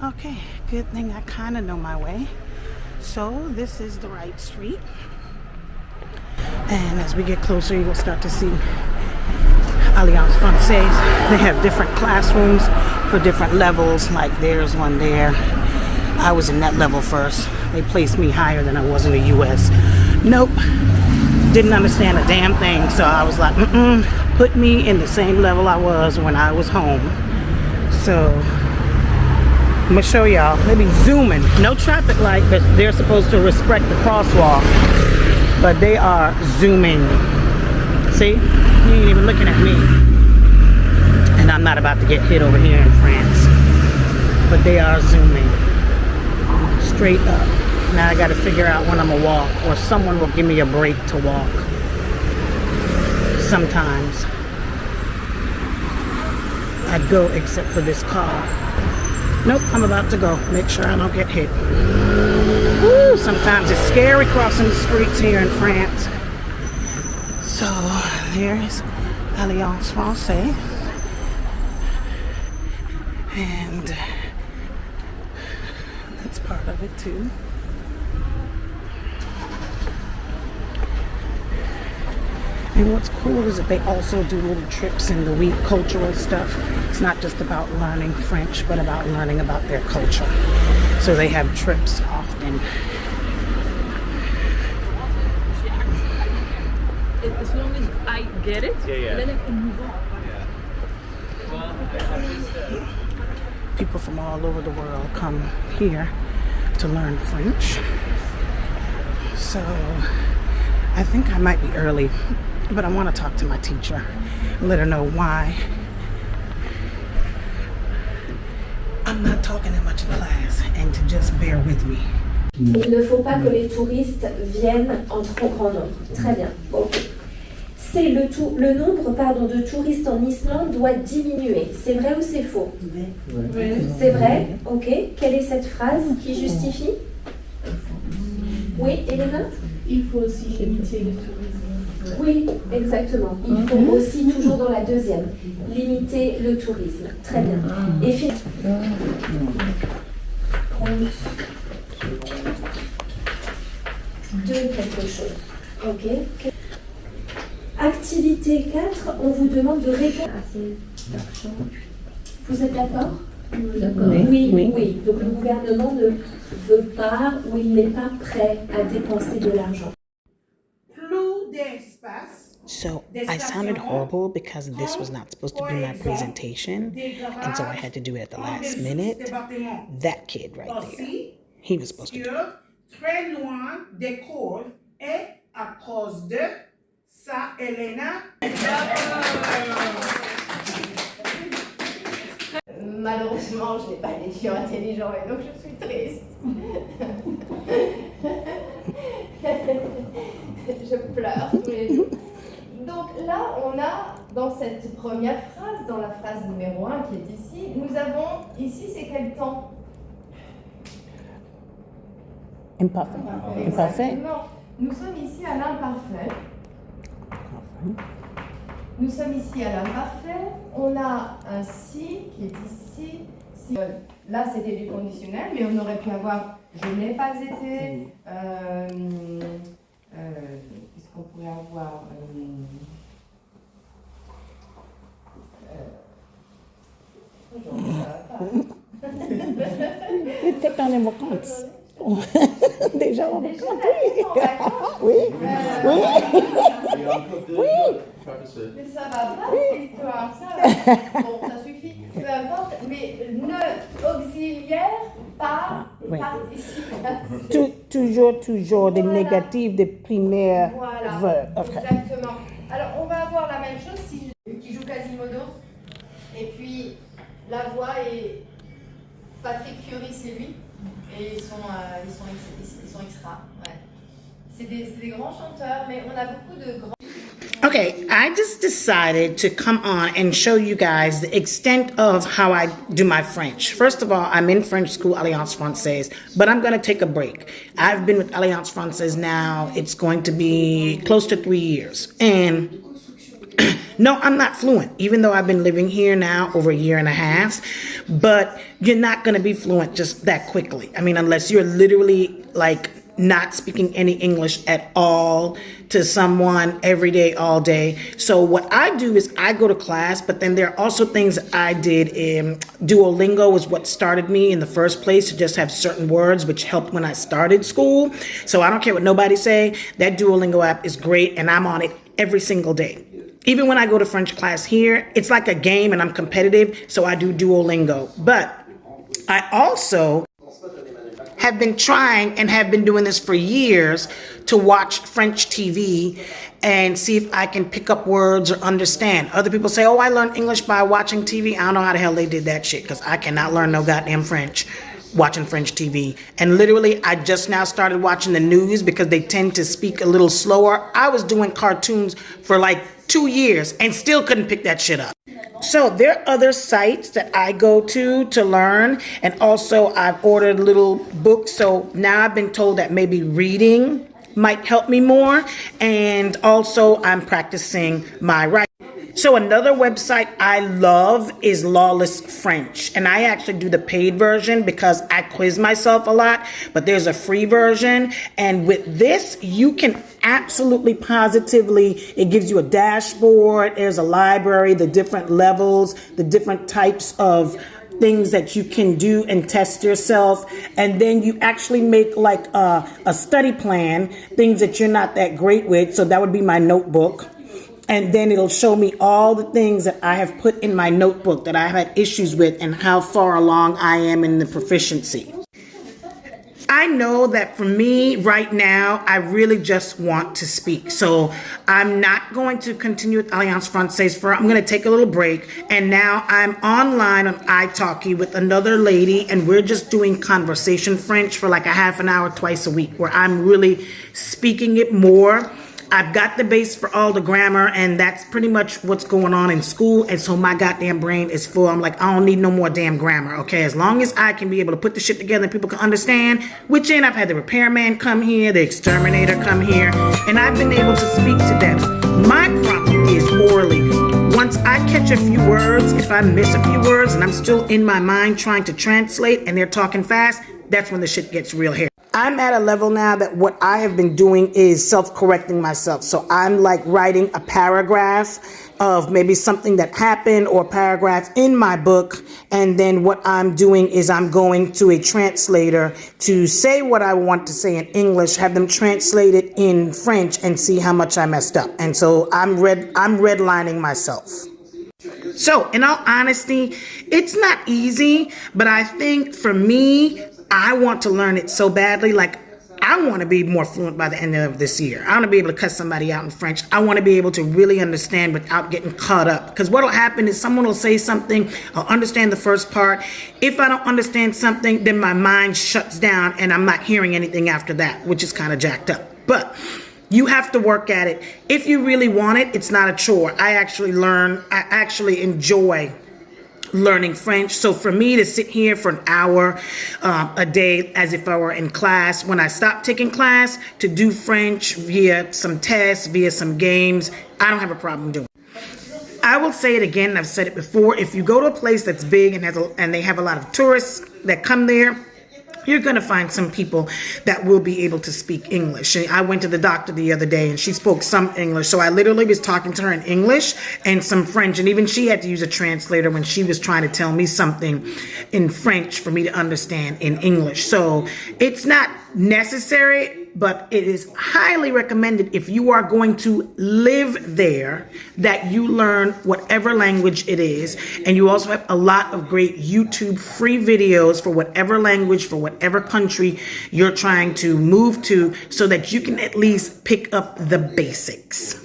Okay, good thing I kind of know my way. So this is the right street. And as we get closer, you will start to see Alliance Française. They have different classrooms for different levels. Like there's one there. I was in that level first. They placed me higher than I was in the US. Nope. Didn't understand a damn thing. So I was like, put me in the same level I was when I was home. So I'm gonna show y'all. They be zooming. No traffic light, but they're supposed to respect the crosswalk. But they are zooming. See? You ain't even looking at me. And I'm not about to get hit over here in France. But they are zooming. Straight up. Now I gotta figure out when I'm gonna walk. Or someone will give me a break to walk. Sometimes. I'd go except for this car. Nope, I'm about to go. Make sure I don't get hit. Woo, sometimes it's scary crossing the streets here in France. So, there's Alliance Française. And that's part of it too. And what's cool is that they also do little trips in the week, cultural stuff. It's not just about learning French, but about learning about their culture. So they have trips often. As long as I get it, then I can move on. People from all over the world come here to learn French. So I think I might be early, but I want to talk to my teacher and let her know why I'm not talking that much in class and to just bear with me. Il ne faut pas que les touristes viennent en trop grand nombre. Très bien. Ok. C'est le nombre de touristes en Islande doit diminuer. C'est vrai ou c'est faux? C'est vrai. Ok. Quelle est cette phrase qui justifie? Oui, Elena? Il faut aussi limiter le tourisme. Oui, exactement. Il faut aussi, toujours dans la deuxième, limiter le tourisme. Très bien. Et de quelque chose. Ok. Activité 4, on vous demande de répondre. Vous êtes d'accord? D'accord. Oui. Donc le gouvernement ne veut pas ou il n'est pas prêt à dépenser de l'argent. So I sounded horrible because this was not supposed to be my presentation, and so I had to do it at the last minute. That kid right there, he was supposed to do it. Très loin d'école et à cause de ça, Elena. Malheureusement, je n'ai pas d'étudiants intelligents et donc je suis triste. Je pleure tous les jours. Donc là, on a dans cette première phrase, dans la phrase numéro 1 qui est ici, nous avons ici, c'est quel temps? Imparfait. Exactement. Nous sommes ici à l'imparfait. Nous sommes ici à l'imparfait. On a un si qui est ici. Si, là, c'était du conditionnel, mais on aurait pu avoir je n'ai pas été. Qu'est-ce qu'on pourrait avoir? Peut-être dans les vacances. Déjà en vacances. Oui. Mais ça va pas cette histoire, ça va. Bon, ça suffit, peu importe, mais ne auxiliaire par participe. Toujours des négatifs des primaires verbes. Okay. Exactement. Alors on va avoir la même chose qui joue Quasimodo, et puis la voix est Patrick Fiori, c'est lui, et ils sont extra. Ouais. C'est des grands chanteurs, mais on a beaucoup de grands. Okay, I just decided to come on and show you guys the extent of how I do my French. First of all, I'm in French school, Alliance Française, but I'm going to take a break. I've been with Alliance Française now, it's going to be close to 3 years. And No, I'm not fluent, even though I've been living here now over a year and a half, but you're not going to be fluent just that quickly. I mean, unless you're literally like not speaking any English at all to someone every day, all day. So what I do is I go to class, but then there are also things I did in Duolingo was what started me in the first place to just have certain words, which helped when I started school. So I don't care what nobody say. That Duolingo app is great, and I'm on it every single day. Even when I go to French class here, it's like a game and I'm competitive, so I do Duolingo. But I also have been trying and have been doing this for years to watch French TV and see if I can pick up words or understand. Other people say, oh, I learned English by watching TV. I don't know how the hell they did that shit, because I cannot learn no goddamn French watching French TV. And literally, I just now started watching the news because they tend to speak a little slower. I was doing cartoons for like 2 years and still couldn't pick that shit up. So there are other sites that I go to learn, and also I've ordered little books. So now I've been told that maybe reading might help me more, and also I'm practicing my writing. So another website I love is Lawless French, and I actually do the paid version because I quiz myself a lot, but there's a free version, and with this you can absolutely positively, it gives you a dashboard, there's a library, the different levels, the different types of things that you can do and test yourself, and then you actually make like a study plan, things that you're not that great with. So that would be my notebook. And then it'll show me all the things that I have put in my notebook that I have had issues with and how far along I am in the proficiency. I know that for me right now, I really just want to speak. So I'm not going to continue with Alliance Française I'm going to take a little break. And now I'm online on italki with another lady, and we're just doing Conversational French for like a half an hour twice a week, where I'm really speaking it more. I've got the base for all the grammar, and that's pretty much what's going on in school. And so my goddamn brain is full. I'm like, I don't need no more damn grammar, okay? As long as I can be able to put the shit together and people can understand, which I've had the repairman come here, the exterminator come here, and I've been able to speak to them. My problem is orally. Once I catch a few words, if I miss a few words and I'm still in my mind trying to translate and they're talking fast, that's when the shit gets real hairy. I'm at a level now that what I have been doing is self-correcting myself. So I'm like writing a paragraph of maybe something that happened or a paragraph in my book. And then what I'm doing is I'm going to a translator to say what I want to say in English, have them translate it in French and see how much I messed up. And so I'm redlining myself. So in all honesty, it's not easy, but I think for me, I want to learn it so badly. Like, I want to be more fluent by the end of this year. I want to be able to cuss somebody out in French. I want to be able to really understand without getting caught up. Because what will happen is someone will say something, I'll understand the first part. If I don't understand something, then my mind shuts down and I'm not hearing anything after that, which is kind of jacked up. But you have to work at it. If you really want it, it's not a chore. I actually enjoy learning French. So for me to sit here for an hour a day as if I were in class, when I stop taking class, to do French via some tests, via some games, I don't have a problem doing it. I will say it again, and I've said it before, if you go to a place that's big and they have a lot of tourists that come there, you're going to find some people that will be able to speak English. I went to the doctor the other day and she spoke some English. So I literally was talking to her in English and some French. And even she had to use a translator when she was trying to tell me something in French for me to understand in English. So it's not necessary, but it is highly recommended if you are going to live there that you learn whatever language it is. And you also have a lot of great YouTube free videos for whatever language, for whatever country you're trying to move to, so that you can at least pick up the basics.